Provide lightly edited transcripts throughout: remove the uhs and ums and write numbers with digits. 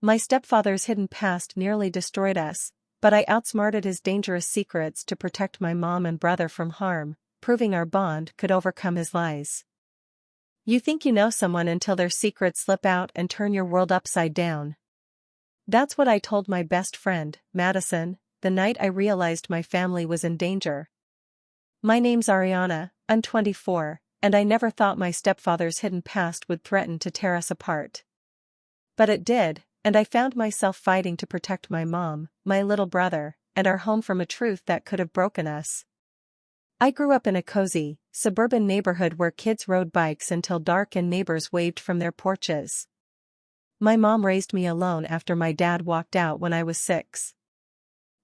My stepfather's hidden past nearly destroyed us, but I outsmarted his dangerous secrets to protect my mom and brother from harm, proving our bond could overcome his lies. You think you know someone until their secrets slip out and turn your world upside down. That's what I told my best friend, Madison, the night I realized my family was in danger. My name's Ariana, I'm 24, and I never thought my stepfather's hidden past would threaten to tear us apart. But it did, and I found myself fighting to protect my mom, my little brother, and our home from a truth that could have broken us. I grew up in a cozy, suburban neighborhood where kids rode bikes until dark and neighbors waved from their porches. My mom raised me alone after my dad walked out when I was 6.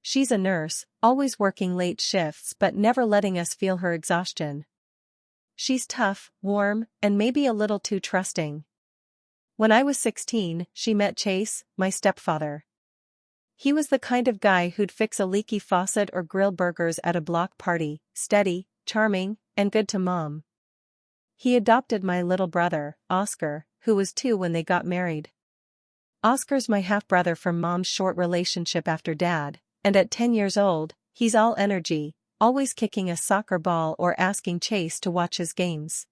She's a nurse, always working late shifts but never letting us feel her exhaustion. She's tough, warm, and maybe a little too trusting. When I was 16, she met Chase, my stepfather. He was the kind of guy who'd fix a leaky faucet or grill burgers at a block party, steady, charming, and good to mom. He adopted my little brother, Oscar, who was 2 when they got married. Oscar's my half-brother from mom's short relationship after dad, and at 10 years old, he's all energy, always kicking a soccer ball or asking Chase to watch his games.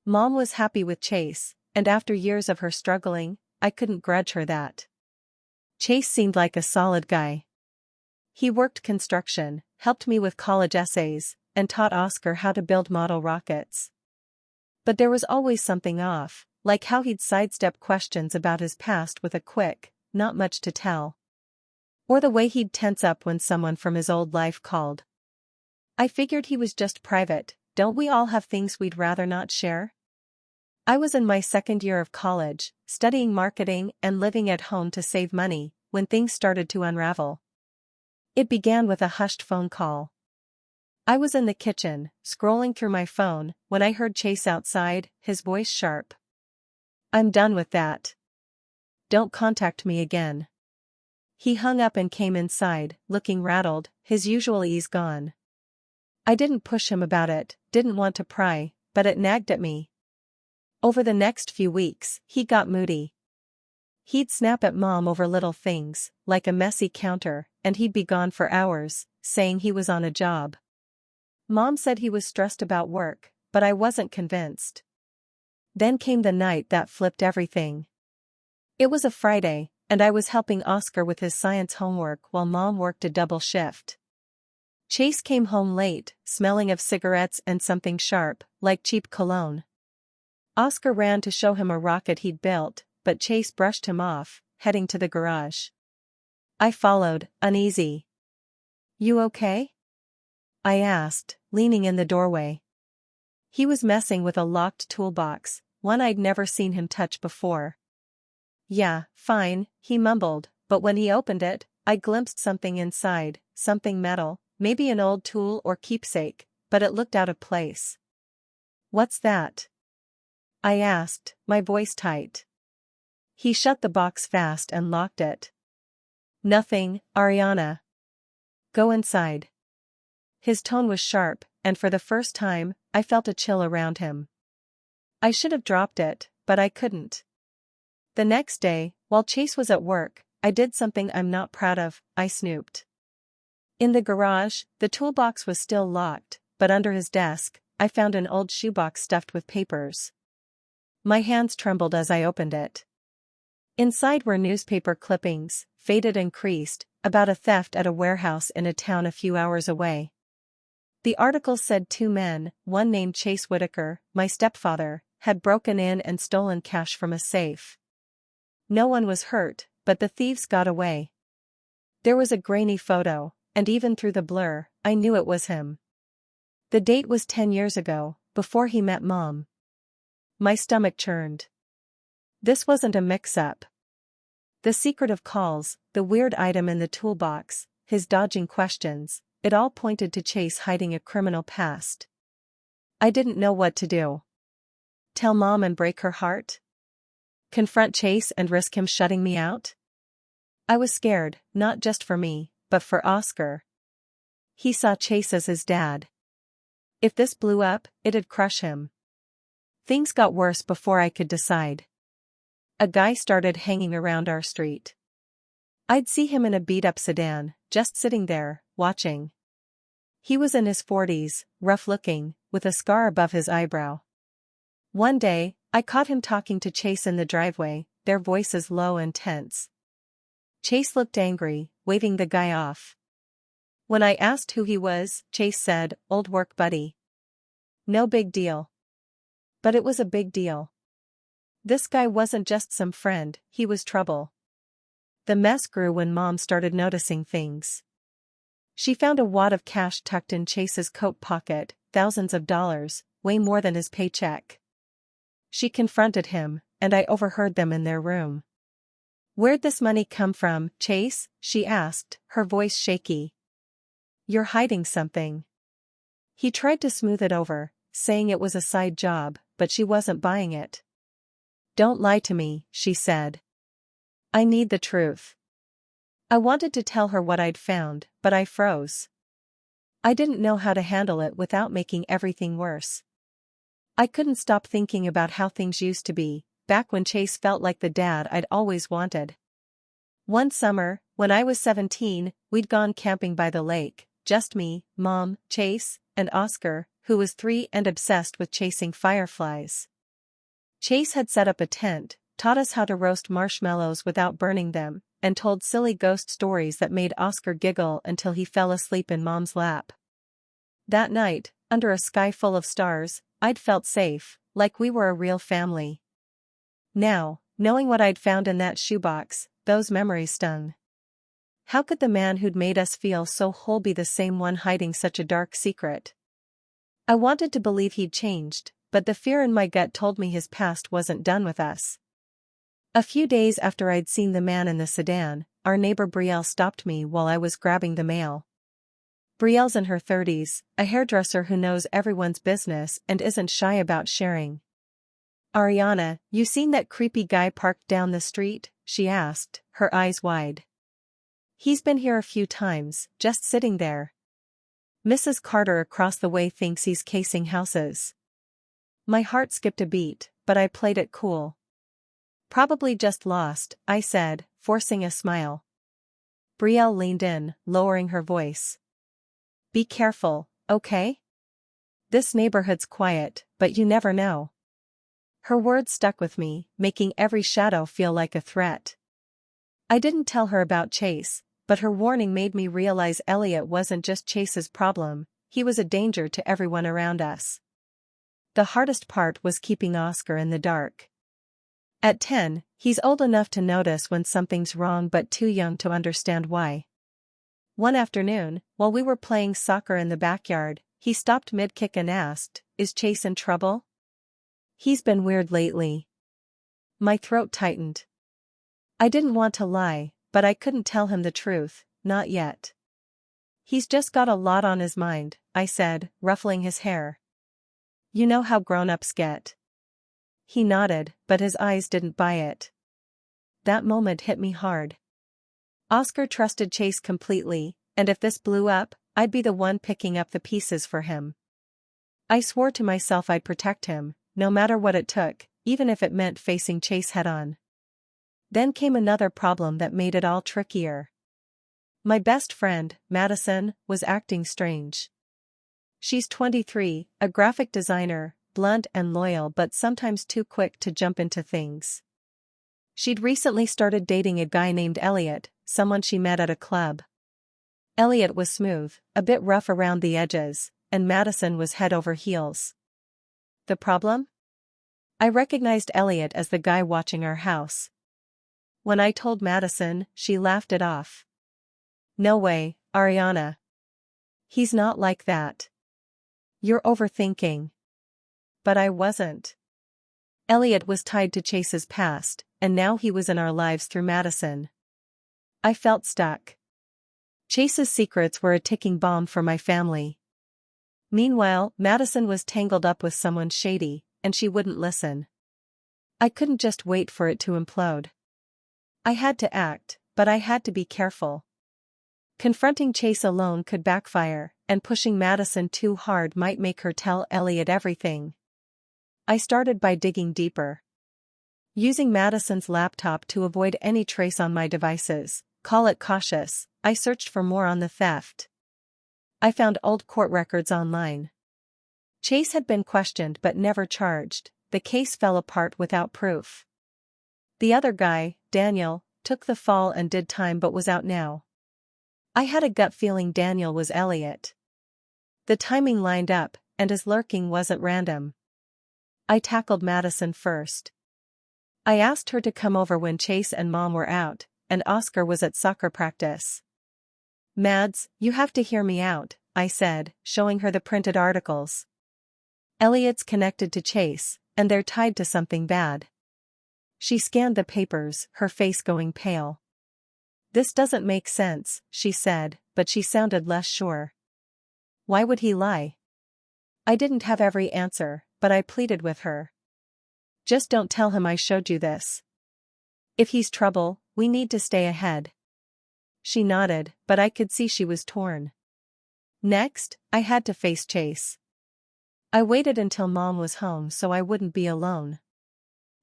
Mom was happy with Chase, and after years of her struggling, I couldn't grudge her that. Chase seemed like a solid guy. He worked construction, helped me with college essays, and taught Oscar how to build model rockets. But there was always something off, like how he'd sidestep questions about his past with a quick, not much to tell. Or the way he'd tense up when someone from his old life called. I figured he was just private. Don't we all have things we'd rather not share? I was in my 2nd year of college, studying marketing and living at home to save money, when things started to unravel. It began with a hushed phone call. I was in the kitchen, scrolling through my phone, when I heard Chase outside, his voice sharp. I'm done with that. Don't contact me again. He hung up and came inside, looking rattled, his usual ease gone. I didn't push him about it, didn't want to pry, but it nagged at me. Over the next few weeks, he got moody. He'd snap at mom over little things, like a messy counter, and he'd be gone for hours, saying he was on a job. Mom said he was stressed about work, but I wasn't convinced. Then came the night that flipped everything. It was a Friday, and I was helping Oscar with his science homework while mom worked a double shift. Chase came home late, smelling of cigarettes and something sharp, like cheap cologne. Oscar ran to show him a rocket he'd built, but Chase brushed him off, heading to the garage. I followed, uneasy. You okay? I asked, leaning in the doorway. He was messing with a locked toolbox, one I'd never seen him touch before. Yeah, fine, he mumbled, but when he opened it, I glimpsed something inside, something metal, maybe an old tool or keepsake, but it looked out of place. What's that? I asked, my voice tight. He shut the box fast and locked it. Nothing, Ariana. Go inside. His tone was sharp, and for the first time, I felt a chill around him. I should have dropped it, but I couldn't. The next day, while Chase was at work, I did something I'm not proud of. I snooped. In the garage, the toolbox was still locked, but under his desk, I found an old shoebox stuffed with papers. My hands trembled as I opened it. Inside were newspaper clippings, faded and creased, about a theft at a warehouse in a town a few hours away. The article said 2 men, one named Chase Whitaker, my stepfather, had broken in and stolen cash from a safe. No one was hurt, but the thieves got away. There was a grainy photo, and even through the blur, I knew it was him. The date was 10 years ago, before he met Mom. My stomach churned. This wasn't a mix-up. The secret of calls, the weird item in the toolbox, his dodging questions, it all pointed to Chase hiding a criminal past. I didn't know what to do. Tell Mom and break her heart? Confront Chase and risk him shutting me out? I was scared, not just for me, but for Oscar. He saw Chase as his dad. If this blew up, it'd crush him. Things got worse before I could decide. a guy started hanging around our street. I'd see him in a beat-up sedan, just sitting there, watching. He was in his 40s, rough-looking, with a scar above his eyebrow. One day, I caught him talking to Chase in the driveway, their voices low and tense. Chase looked angry, waving the guy off. When I asked who he was, Chase said, "Old work buddy." No big deal. But it was a big deal. This guy wasn't just some friend, he was trouble. The mess grew when Mom started noticing things. She found a wad of cash tucked in Chase's coat pocket, thousands of dollars, way more than his paycheck. She confronted him, and I overheard them in their room. "Where'd this money come from, Chase?" she asked, her voice shaky. "You're hiding something." He tried to smooth it over, saying it was a side job, but she wasn't buying it. "Don't lie to me," she said. "I need the truth." I wanted to tell her what I'd found, but I froze. I didn't know how to handle it without making everything worse. I couldn't stop thinking about how things used to be, back when Chase felt like the dad I'd always wanted. One summer, when I was 17, we'd gone camping by the lake, just me, Mom, Chase, and Oscar, who was 3 and obsessed with chasing fireflies. Chase had set up a tent, taught us how to roast marshmallows without burning them, and told silly ghost stories that made Oscar giggle until he fell asleep in Mom's lap. That night, under a sky full of stars, I'd felt safe, like we were a real family. Now, knowing what I'd found in that shoebox, those memories stung. How could the man who'd made us feel so whole be the same one hiding such a dark secret? I wanted to believe he'd changed, but the fear in my gut told me his past wasn't done with us. A few days after I'd seen the man in the sedan, our neighbor Brielle stopped me while I was grabbing the mail. Brielle's in her 30s, a hairdresser who knows everyone's business and isn't shy about sharing. "Ariana, you seen that creepy guy parked down the street?" she asked, her eyes wide. "He's been here a few times, just sitting there. Mrs. Carter across the way thinks he's casing houses." My heart skipped a beat, but I played it cool. "Probably just lost," I said, forcing a smile. Brielle leaned in, lowering her voice. "Be careful, okay? This neighborhood's quiet, but you never know." Her words stuck with me, making every shadow feel like a threat. I didn't tell her about Chase, but her warning made me realize Elliot wasn't just Chase's problem, he was a danger to everyone around us. The hardest part was keeping Oscar in the dark. At 10, he's old enough to notice when something's wrong but too young to understand why. One afternoon, while we were playing soccer in the backyard, he stopped mid-kick and asked, "Is Chase in trouble?" "He's been weird lately." My throat tightened. I didn't want to lie, but I couldn't tell him the truth, not yet. "He's just got a lot on his mind," I said, ruffling his hair. "You know how grown-ups get." He nodded, but his eyes didn't buy it. That moment hit me hard. Oscar trusted Chase completely, and if this blew up, I'd be the one picking up the pieces for him. I swore to myself I'd protect him, no matter what it took, even if it meant facing Chase head-on. Then came another problem that made it all trickier. My best friend, Madison, was acting strange. She's 23, a graphic designer, blunt and loyal but sometimes too quick to jump into things. She'd recently started dating a guy named Elliot, someone she met at a club. Elliot was smooth, a bit rough around the edges, and Madison was head over heels. The problem? I recognized Elliot as the guy watching our house. When I told Madison, she laughed it off. "No way, Ariana. He's not like that. You're overthinking." But I wasn't. Elliot was tied to Chase's past, and now he was in our lives through Madison. I felt stuck. Chase's secrets were a ticking bomb for my family. Meanwhile, Madison was tangled up with someone shady, and she wouldn't listen. I couldn't just wait for it to implode. I had to act, but I had to be careful. Confronting Chase alone could backfire, and pushing Madison too hard might make her tell Elliot everything. I started by digging deeper. Using Madison's laptop to avoid any trace on my devices, call it cautious, I searched for more on the theft. I found old court records online. Chase had been questioned but never charged. The case fell apart without proof. The other guy, Daniel, took the fall and did time but was out now. I had a gut feeling Daniel was Elliot. The timing lined up, and his lurking wasn't random. I tackled Madison first. I asked her to come over when Chase and Mom were out, and Oscar was at soccer practice. "Mads, you have to hear me out," I said, showing her the printed articles. "Elliot's connected to Chase, and they're tied to something bad." She scanned the papers, her face going pale. "This doesn't make sense," she said, but she sounded less sure. "Why would he lie?" I didn't have every answer, but I pleaded with her. "Just don't tell him I showed you this. If he's trouble, we need to stay ahead." She nodded, but I could see she was torn. Next, I had to face Chase. I waited until Mom was home so I wouldn't be alone.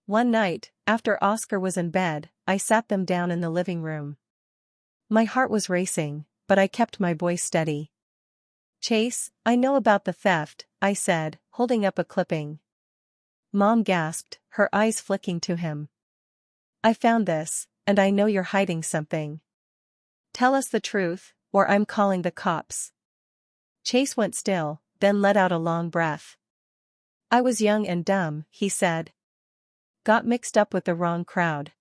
One night, after Oscar was in bed, I sat them down in the living room. My heart was racing, but I kept my voice steady. "Chase, I know about the theft," I said, holding up a clipping. Mom gasped, her eyes flicking to him. "I found this, and I know you're hiding something. Tell us the truth, or I'm calling the cops." Chase went still, then let out a long breath. "I was young and dumb," he said. "Got mixed up with the wrong crowd.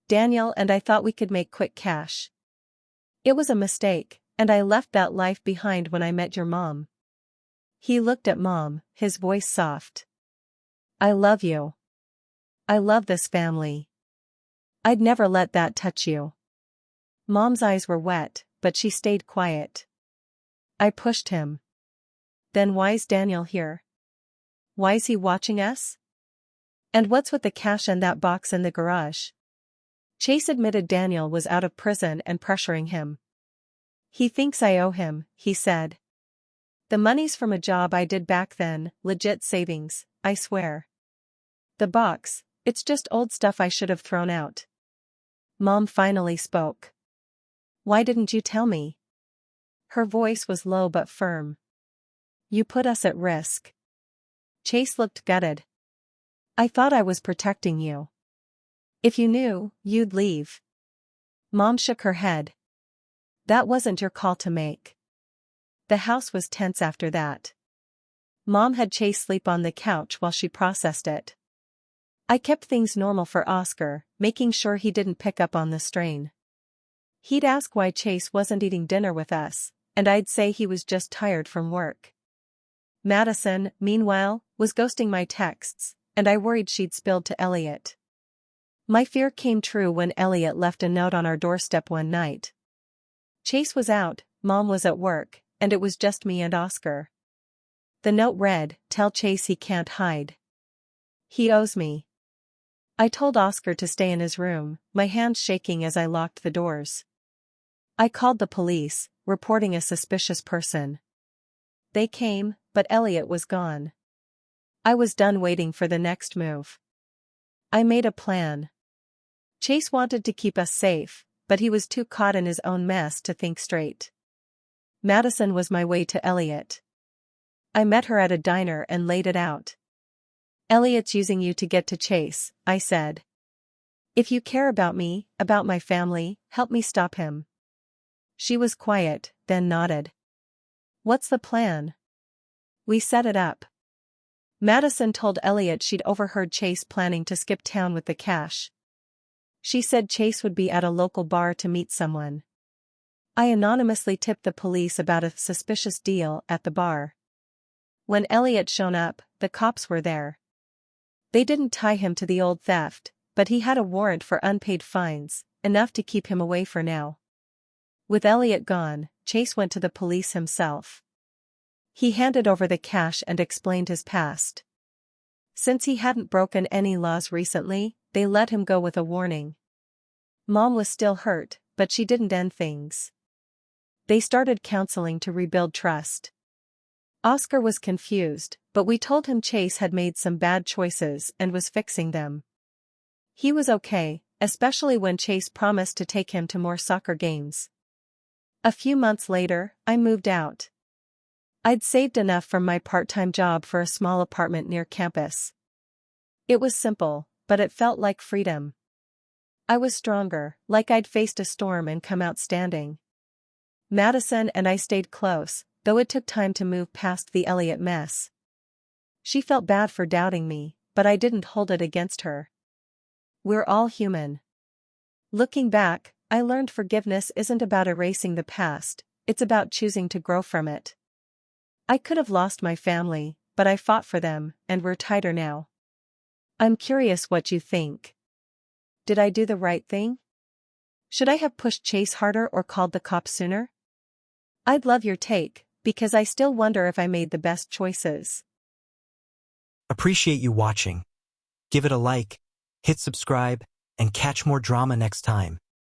Daniel and I thought we could make quick cash. It was a mistake, and I left that life behind when I met your mom." He looked at Mom, his voice soft. "I love you. I love this family. I'd never let that touch you." Mom's eyes were wet, but she stayed quiet. I pushed him. "Then why's Daniel here? Why's he watching us? And what's with the cash and that box in the garage?" Chase admitted Daniel was out of prison and pressuring him. "He thinks I owe him," he said. "The money's from a job I did back then, legit savings, I swear. The box, it's just old stuff I should have thrown out." Mom finally spoke. "Why didn't you tell me?" Her voice was low but firm. "You put us at risk." Chase looked gutted. "I thought I was protecting you. If you knew, you'd leave." Mom shook her head. "That wasn't your call to make." The house was tense after that. Mom had Chase sleep on the couch while she processed it. I kept things normal for Oscar, making sure he didn't pick up on the strain. He'd ask why Chase wasn't eating dinner with us, and I'd say he was just tired from work. Madison, meanwhile, was ghosting my texts, and I worried she'd spilled to Elliot. My fear came true when Elliot left a note on our doorstep one night. Chase was out, Mom was at work, and it was just me and Oscar. The note read, "Tell Chase he can't hide. He owes me." I told Oscar to stay in his room, my hands shaking as I locked the doors. I called the police, reporting a suspicious person. They came, but Elliot was gone. I was done waiting for the next move. I made a plan. Chase wanted to keep us safe, but he was too caught in his own mess to think straight. Madison was my way to Elliot. I met her at a diner and laid it out. "Elliot's using you to get to Chase," I said. "If you care about me, about my family, help me stop him." She was quiet, then nodded. "What's the plan?" "We set it up." Madison told Elliot she'd overheard Chase planning to skip town with the cash. She said Chase would be at a local bar to meet someone. I anonymously tipped the police about a suspicious deal at the bar. When Elliot showed up, the cops were there. They didn't tie him to the old theft, but he had a warrant for unpaid fines, enough to keep him away for now. With Elliot gone, Chase went to the police himself. He handed over the cash and explained his past. Since he hadn't broken any laws recently, they let him go with a warning. Mom was still hurt, but she didn't end things. They started counseling to rebuild trust. Oscar was confused, but we told him Chase had made some bad choices and was fixing them. He was okay, especially when Chase promised to take him to more soccer games. A few months later, I moved out. I'd saved enough from my part-time job for a small apartment near campus. It was simple, but it felt like freedom. I was stronger, like I'd faced a storm and come out standing. Madison and I stayed close, though it took time to move past the Elliot mess. She felt bad for doubting me, but I didn't hold it against her. We're all human. Looking back, I learned forgiveness isn't about erasing the past, it's about choosing to grow from it. I could have lost my family, but I fought for them, and we're tighter now. I'm curious what you think. Did I do the right thing? Should I have pushed Chase harder or called the cops sooner? I'd love your take, because I still wonder if I made the best choices. Appreciate you watching. Give it a like, hit subscribe, and catch more drama next time.